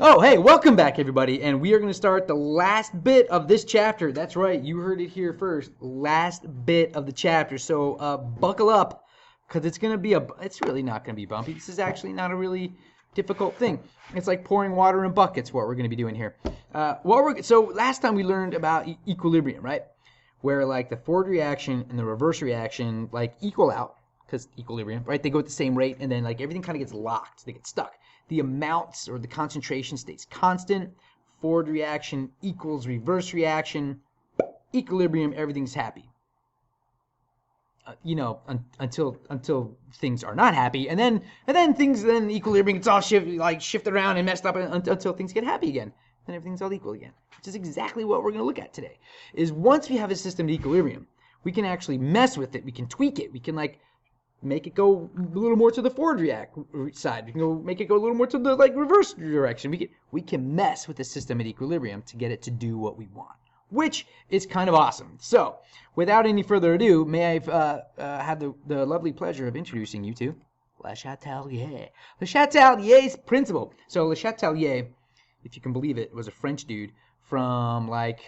Oh, hey, welcome back, everybody. And we are going to start the last bit of this chapter. That's right, you heard it here first. Last bit of the chapter. So buckle up, because it's really not going to be bumpy. This is actually not a really difficult thing. It's like pouring water in buckets, what we're going to be doing here. So last time we learned about equilibrium, right? Where like the forward reaction and the reverse reaction like equal out, because equilibrium, right? They go at the same rate, and then like everything kind of gets locked. They get stuck. The amounts or the concentration stays constant. Forward reaction equals reverse reaction. Equilibrium, everything's happy. Until things are not happy, and then equilibrium gets all shifted around and messed up until things get happy again. Then everything's all equal again, which is exactly what we're going to look at today. Is once we have a system at equilibrium, we can actually mess with it. We can tweak it. We can like make it go a little more to the forward side. We can make it go a little more to the like reverse direction. We can mess with the system at equilibrium to get it to do what we want, which is kind of awesome. So, without any further ado, may I have the lovely pleasure of introducing you to LeChatelier. LeChatelier's principle. So LeChatelier, if you can believe it, was a French dude from like,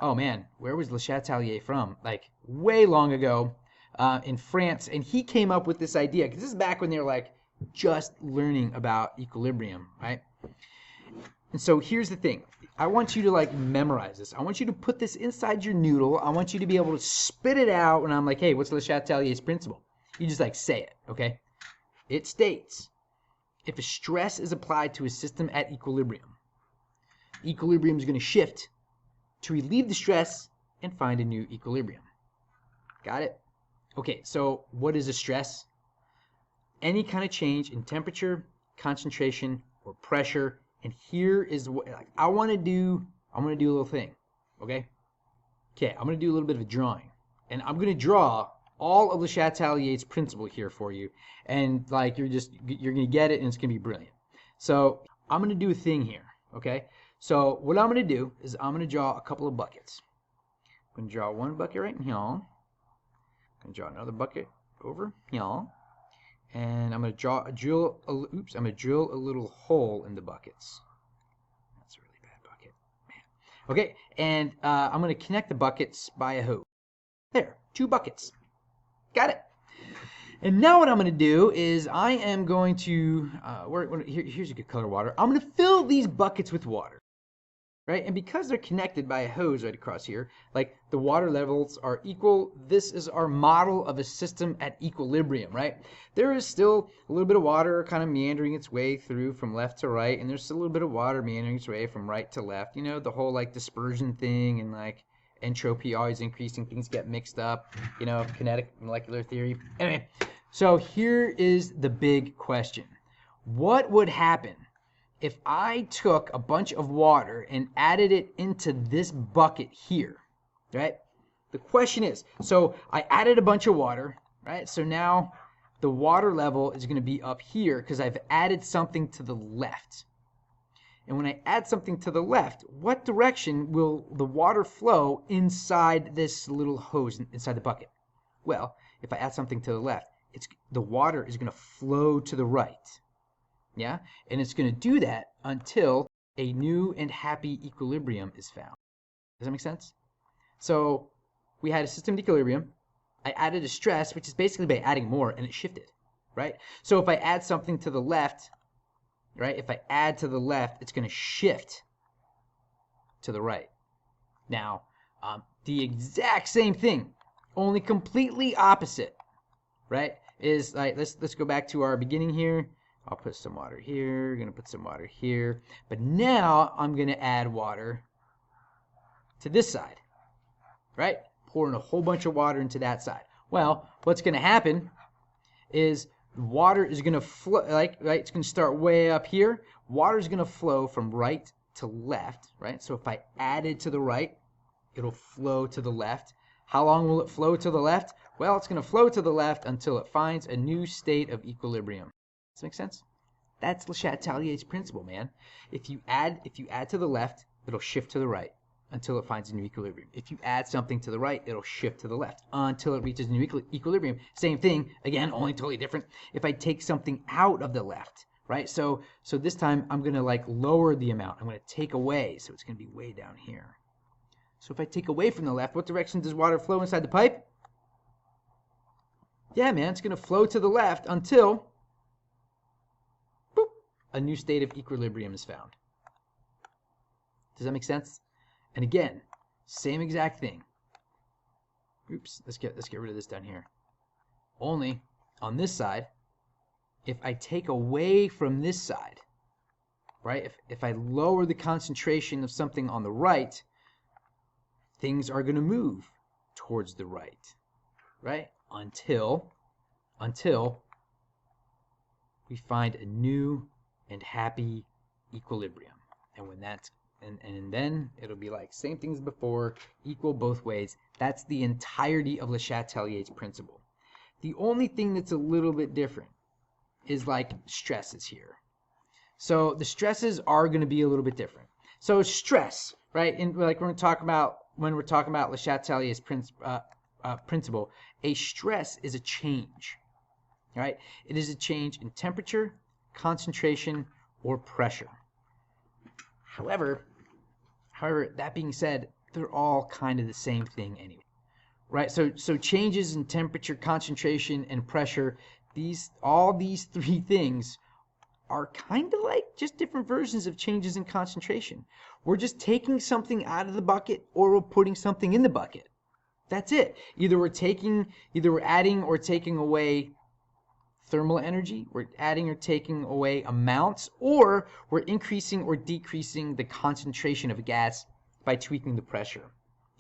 oh man, where was LeChatelier from? Like way long ago. In France, and he came up with this idea, because this is back when they were like just learning about equilibrium, right? And so here's the thing. I want you to like memorize this. I want you to put this inside your noodle. I want you to be able to spit it out when I'm like, hey, what's LeChatelier's principle? You just like say it, okay? It states, if a stress is applied to a system at equilibrium, equilibrium is going to shift to relieve the stress and find a new equilibrium. Got it? Okay, so what is a stress? Any kind of change in temperature, concentration, or pressure. And here is what I want to do. I'm going to do a little thing, okay? Okay, I'm going to do a little bit of a drawing. And I'm going to draw all of LeChatelier's principle here for you. And like you're going to get it, and it's going to be brilliant. So I'm going to do a thing here, okay? So what I'm going to do is I'm going to draw a couple of buckets. I'm going to draw one bucket right here. I'm going to draw another bucket over here, and I'm going to drill a little hole in the buckets. That's a really bad bucket, man. Okay, and I'm going to connect the buckets by a hose. There, 2 buckets. Got it. And now what I'm going to do is I am going to here's a good color water. I'm going to fill these buckets with water. Right? And because they're connected by a hose right across here, like the water levels are equal, this is our model of a system at equilibrium, right? There is still a little bit of water kind of meandering its way through from left to right, and there's still a little bit of water meandering its way from right to left. You know, the whole like dispersion thing and like entropy always increasing, things get mixed up, you know, kinetic molecular theory. Anyway, so here is the big question. What would happen if I took a bunch of water and added it into this bucket here, right? The question is, so I added a bunch of water, right? So now the water level is going to be up here because I've added something to the left. And when I add something to the left, what direction will the water flow inside this little hose inside the bucket? Well, if I add something to the left, the water is going to flow to the right. Yeah, and it's going to do that until a new and happy equilibrium is found. Does that make sense? So we had a system at equilibrium. I added a stress, which is basically by adding more, and it shifted, right? So if I add something to the left, right? If I add to the left, it's going to shift to the right. Now, the exact same thing, only completely opposite, right? Is like let's go back to our beginning here. I'll put some water here, gonna put some water here. But now I'm gonna add water to this side, right? Pouring a whole bunch of water into that side. Well, what's gonna happen is water is gonna flow, right? It's gonna start way up here. Water is gonna flow from right to left, right? So if I add it to the right, it'll flow to the left. How long will it flow to the left? Well, it's gonna flow to the left until it finds a new state of equilibrium. Does that make sense? That's LeChatelier's principle, man. If you add to the left, it'll shift to the right until it finds a new equilibrium. If you add something to the right, it'll shift to the left until it reaches a new equilibrium. Same thing, again, only totally different. If I take something out of the left, right? So this time I'm going to like lower the amount. I'm going to take away, so it's going to be way down here. So if I take away from the left, what direction does water flow inside the pipe? Yeah, man, it's going to flow to the left until boop, a new state of equilibrium is found. Does that make sense? And again, same exact thing. Oops, let's get rid of this down here. Only on this side, if I take away from this side, right? If I lower the concentration of something on the right, things are going to move towards the right, right? Until we find a new and happy equilibrium. And when that's and then it'll be like same things as before, equal both ways. That's the entirety of LeChatelier's principle. The only thing that's a little bit different is like stresses here. So the stresses are going to be a little bit different. So stress, right? And like when we're talking about LeChatelier's principle, a stress is a change, right? It is a change in temperature, concentration, or pressure. However, that being said, they're all kind of the same thing anyway, right? So changes in temperature, concentration, and pressure, all these three things are kind of like just different versions of changes in concentration. We're just taking something out of the bucket or we're putting something in the bucket. That's it. Either we're adding or taking away thermal energy, we're adding or taking away amounts, or we're increasing or decreasing the concentration of a gas by tweaking the pressure.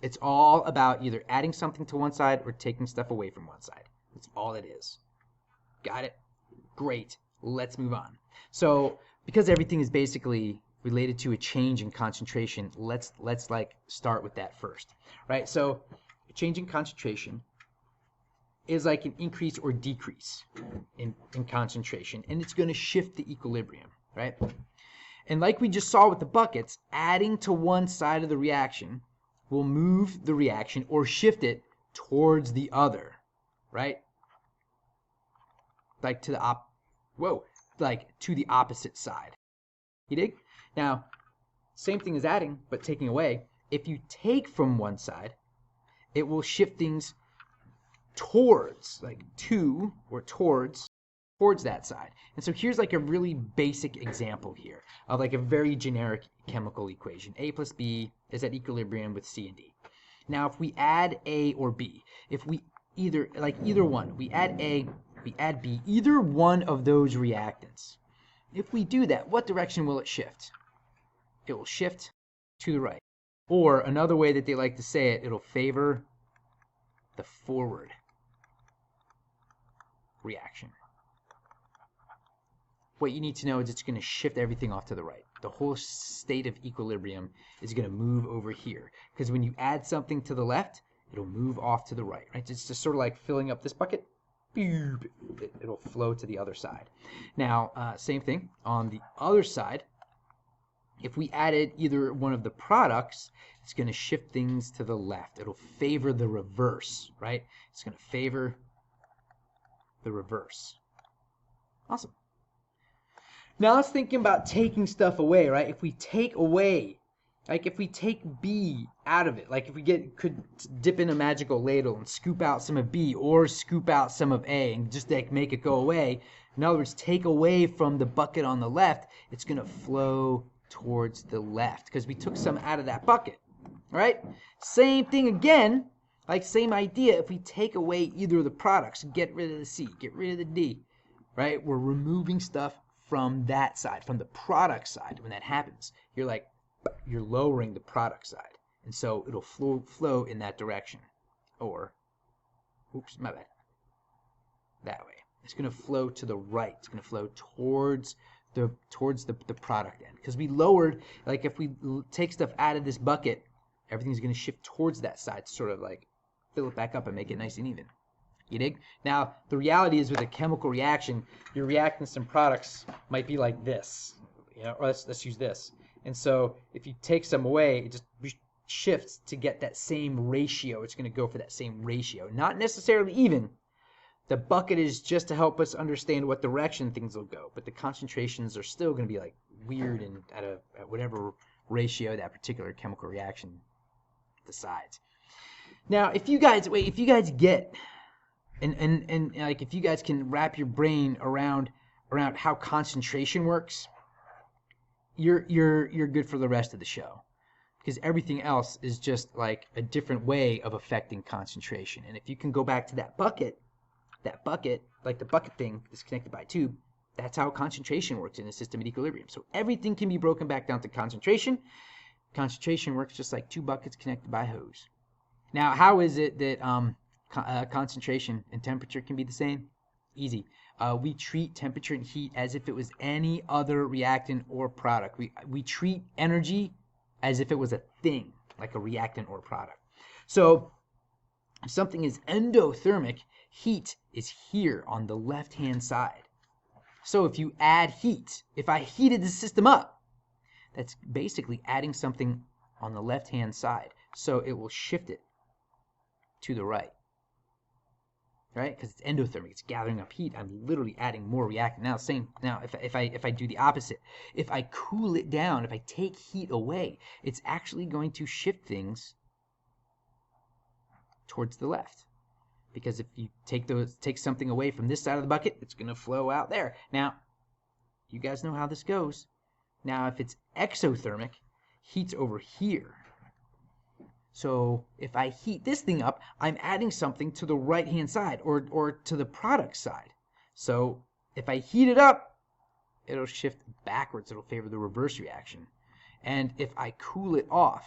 It's all about either adding something to one side or taking stuff away from one side. That's all it is. Got it? Great. Let's move on. So because everything is basically related to a change in concentration, let's like start with that first, right? So a change in concentration is like an increase or decrease in concentration, and it's going to shift the equilibrium, right? And like we just saw with the buckets, adding to one side of the reaction will move the reaction or shift it towards the other, right? Like to the opposite side. You dig? Now, same thing as adding, but taking away. If you take from one side, it will shift things towards that side. And so here's like a really basic example here of like a very generic chemical equation. A plus B is at equilibrium with C and D. Now if we add A or B, if we either one, we add A, we add B, either one of those reactants, if we do that, what direction will it shift? It will shift to the right. Or another way that they like to say it, it'll favor the forward reaction. What you need to know is it's going to shift everything off to the right. The whole state of equilibrium is going to move over here. Because when you add something to the left, it'll move off to the right. It's just sort of like filling up this bucket. It'll flow to the other side. Now, same thing. On the other side, if we added either one of the products, it's going to shift things to the left. It'll favor the reverse, right? It's going to favor the reverse. Awesome. Now let's think about taking stuff away, right? If we take away, like if we take B out of it, like if we could dip in a magical ladle and scoop out some of B or scoop out some of A and just like make it go away. In other words, take away from the bucket on the left, it's going to flow towards the left because we took some out of that bucket, right? Same thing again, like same idea. If we take away either of the products, get rid of the C, get rid of the D, right? We're removing stuff from that side, from the product side. When that happens, you're lowering the product side, and so it'll flow in that direction. Or, oops, my bad. That way. It's going to flow to the right. It's going to flow towards the product end, because we lowered, like if we take stuff out of this bucket, everything's going to shift towards that side to sort of like fill it back up and make it nice and even. You dig? Now the reality is with a chemical reaction, your reactants and products might be like this, or let's use this. And so if you take some away, it just shifts to get that same ratio. It's going to go for that same ratio, not necessarily even. The bucket is just to help us understand what direction things will go, but the concentrations are still going to be like weird and at whatever ratio that particular chemical reaction decides. Now, if you guys get and like if you guys can wrap your brain around how concentration works, you're good for the rest of the show, because everything else is just like a different way of affecting concentration. And if you can go back to that bucket, like the bucket thing that's connected by a tube, that's how concentration works in a system at equilibrium. So everything can be broken back down to concentration. Concentration works just like two buckets connected by a hose. Now, how is it that concentration and temperature can be the same? Easy. We treat temperature and heat as if it was any other reactant or product. We treat energy as if it was a thing, like a reactant or product. So if something is endothermic, heat is here on the left-hand side. So if you add heat, if I heated the system up, that's basically adding something on the left-hand side. So it will shift it to the right. Right? Because it's endothermic, it's gathering up heat. I'm literally adding more reactant. Now, if I do the opposite, if I cool it down, if I take heat away, it's actually going to shift things towards the left. Because if you take something away from this side of the bucket, it's going to flow out there. Now, you guys know how this goes. Now, if it's exothermic, heat's over here. So if I heat this thing up, I'm adding something to the right-hand side or to the product side. So if I heat it up, it'll shift backwards. It'll favor the reverse reaction. And if I cool it off,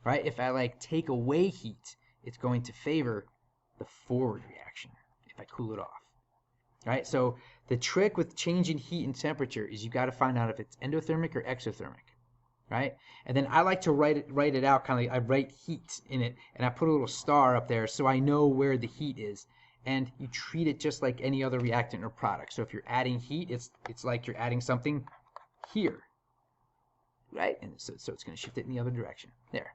right, if I like take away heat, it's going to favor the forward reaction if I cool it off. Right? So the trick with changing heat and temperature is you got to find out if it's endothermic or exothermic. Right? And then I like to write it out kind of like I write heat in it, and I put a little star up there so I know where the heat is. And you treat it just like any other reactant or product. So if you're adding heat, it's like you're adding something here. Right? And so it's going to shift it in the other direction. There.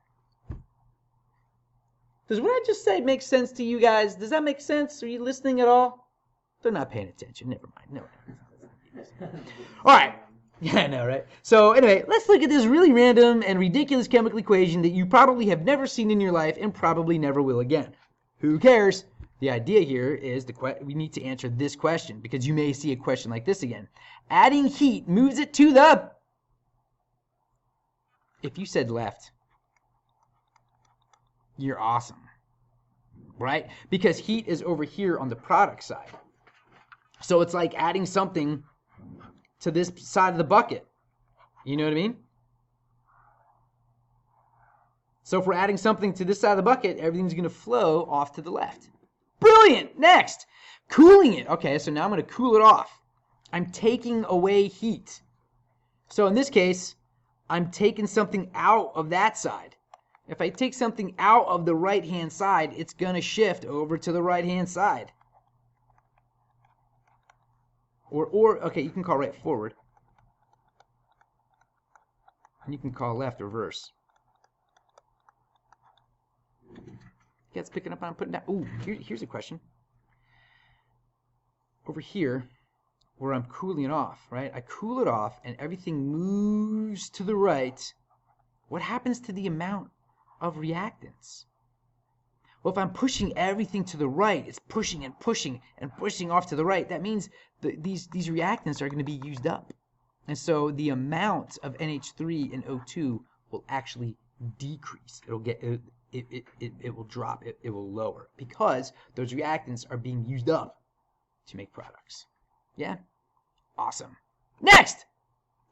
Does what I just said make sense to you guys? Does that make sense? Are you listening at all? They're not paying attention. Never mind. No. All right. Yeah, I know, right? So anyway, let's look at this really random and ridiculous chemical equation that you probably have never seen in your life and probably never will again. Who cares? The idea here is we need to answer this question, because you may see a question like this again. Adding heat moves it to the... If you said left, you're awesome, right? Because heat is over here on the product side. So it's like adding something to this side of the bucket. You know what I mean? So if we're adding something to this side of the bucket, everything's going to flow off to the left. Brilliant! Next, cooling it. Okay, so now I'm going to cool it off. I'm taking away heat. So in this case, I'm taking something out of that side. If I take something out of the right-hand side, it's going to shift over to the right-hand side. Or okay, you can call right forward. And you can call left reverse. It's picking up on putting down. Ooh, here's a question. Over here, where I'm cooling it off, right? I cool it off and everything moves to the right. What happens to the amount of reactants? Well, if I'm pushing everything to the right, it's pushing and pushing and pushing off to the right. That means these reactants are going to be used up. And so the amount of NH3 and O2 will actually decrease. It will drop. It will lower, because those reactants are being used up to make products. Yeah? Awesome. Next!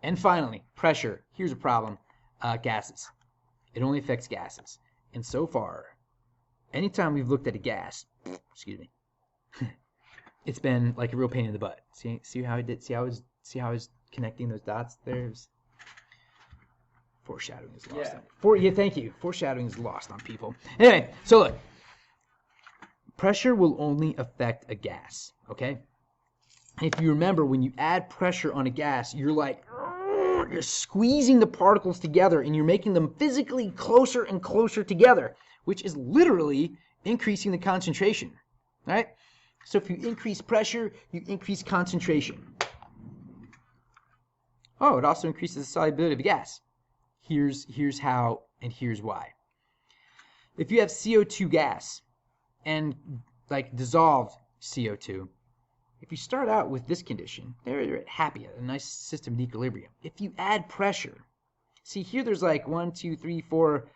And finally, pressure. Here's a problem. Gases. It only affects gases. And so far, anytime we've looked at a gas, excuse me, it's been like a real pain in the butt. See how I did? See how I was connecting those dots there? Foreshadowing is lost. Yeah. Thank you. Foreshadowing is lost on people. Anyway, so look. Pressure will only affect a gas, okay? If you remember, when you add pressure on a gas, you're squeezing the particles together and you're making them physically closer and closer together, which is literally increasing the concentration, right? So if you increase pressure, you increase concentration. Oh, it also increases the solubility of the gas. Here's how and here's why. If you have CO2 gas and like dissolved CO2, if you start out with this condition, they're happy, a nice system of equilibrium. If you add pressure, see here there's like 1, 2, 3, 4,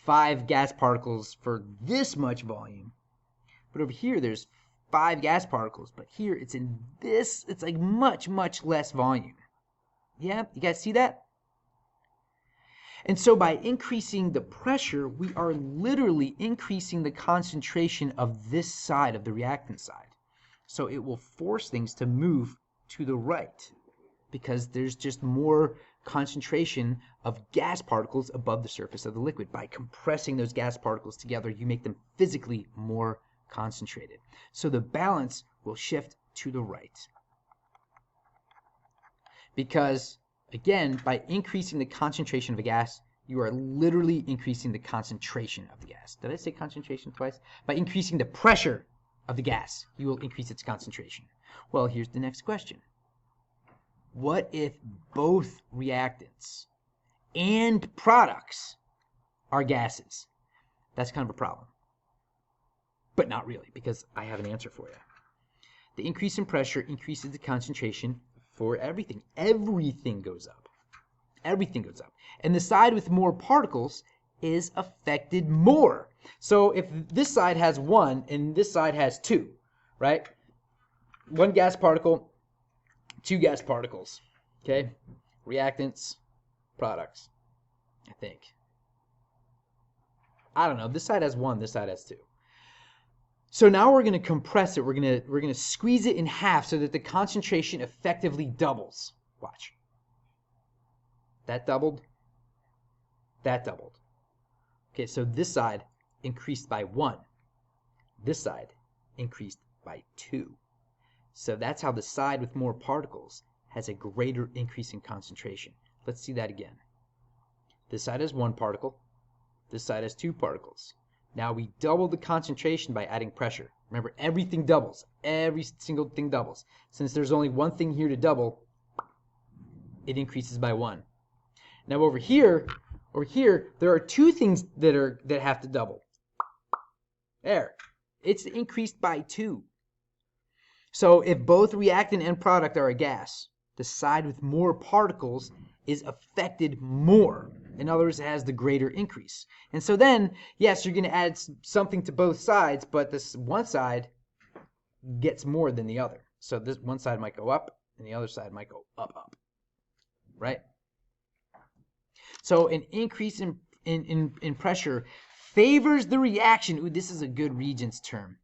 5 gas particles for this much volume. But over here there's 5 gas particles, but here it's in this, it's like much, much less volume. Yeah, you guys see that? And so by increasing the pressure, we are literally increasing the concentration of this side of the reactant side. So it will force things to move to the right because there's just more concentration of gas particles above the surface of the liquid. By compressing those gas particles together, you make them physically more concentrated. So the balance will shift to the right. Because, again, by increasing the concentration of a gas, you are literally increasing the concentration of the gas. Did I say concentration twice? By increasing the pressure of the gas, you will increase its concentration. Well, here's the next question. What if both reactants and products are gases? That's kind of a problem. But not really, because I have an answer for you. The increase in pressure increases the concentration for everything. Everything goes up. Everything goes up. And the side with more particles is affected more. So if this side has 1 and this side has 2, right? 1 gas particle, 2 gas particles. Okay? Reactants, products, I think. I don't know. This side has 1, this side has 2. So now we're going to compress it. We're going to squeeze it in half so that the concentration effectively doubles. Watch. That doubled. That doubled. Okay, so this side increased by 1. This side increased by 2. So that's how the side with more particles has a greater increase in concentration. Let's see that again. This side has 1 particle. This side has 2 particles. Now we double the concentration by adding pressure. Remember, everything doubles. Every single thing doubles. Since there's only 1 thing here to double, it increases by 1. Now over here, there are 2 things that have to double. There. It's increased by 2. So if both reactant and product are a gas, the side with more particles is affected more. In other words, it has the greater increase. And so then, yes, you're going to add something to both sides, but this one side gets more than the other. So this one side might go up, and the other side might go up, up. Right? So an increase in pressure favors the reaction. Ooh, this is a good Regents term.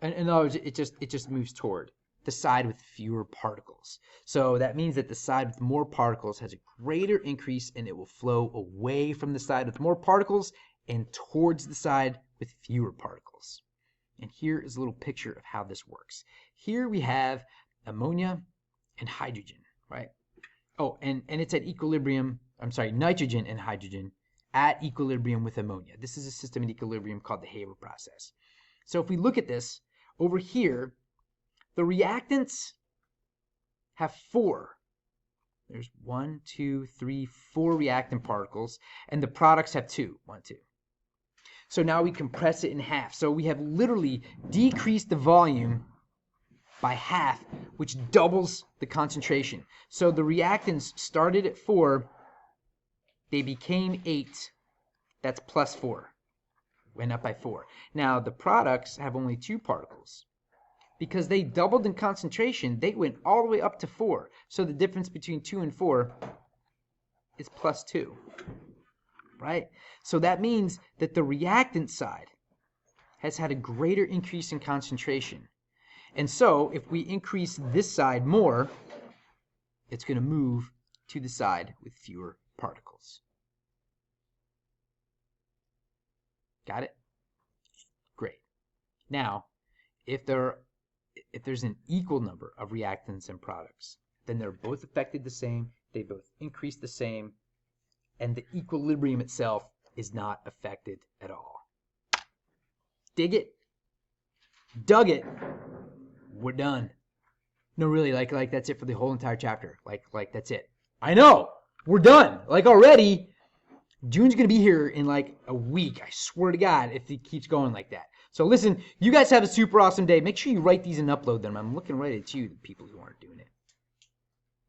In other words, it just moves toward the side with fewer particles. So that means that the side with more particles has a greater increase, and it will flow away from the side with more particles and towards the side with fewer particles. And here is a little picture of how this works. Here we have ammonia and hydrogen, right? Oh, and it's at equilibrium, nitrogen and hydrogen at equilibrium with ammonia. This is a system in equilibrium called the Haber process. So if we look at this, over here, the reactants have 4. There's 1, 2, 3, 4 reactant particles, and the products have 2. 1, 2. So now we compress it in half. So we have literally decreased the volume by half, which doubles the concentration. So the reactants started at 4, they became 8. That's plus 4. Went up by 4. Now the products have only 2 particles. Because they doubled in concentration, they went all the way up to 4. So the difference between 2 and 4 is plus 2. Right? So that means that the reactant side has had a greater increase in concentration. And so if we increase this side more, it's going to move to the side with fewer particles. Got it? Great. Now, if there's an equal number of reactants and products, then they're both affected the same, they both increase the same, and the equilibrium itself is not affected at all. Dig it? Dug it. We're done. No, really, like that's it for the whole entire chapter. Like that's it. I know. We're done. Like already. June's going to be here in like a week. I swear to God, if it keeps going like that. So listen, you guys have a super awesome day. Make sure you write these and upload them. I'm looking right at you, the people who aren't doing it.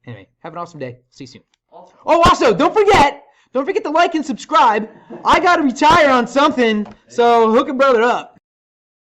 Anyway, have an awesome day. See you soon. Oh, also, don't forget to like and subscribe. I got to retire on something, so hook a brother up.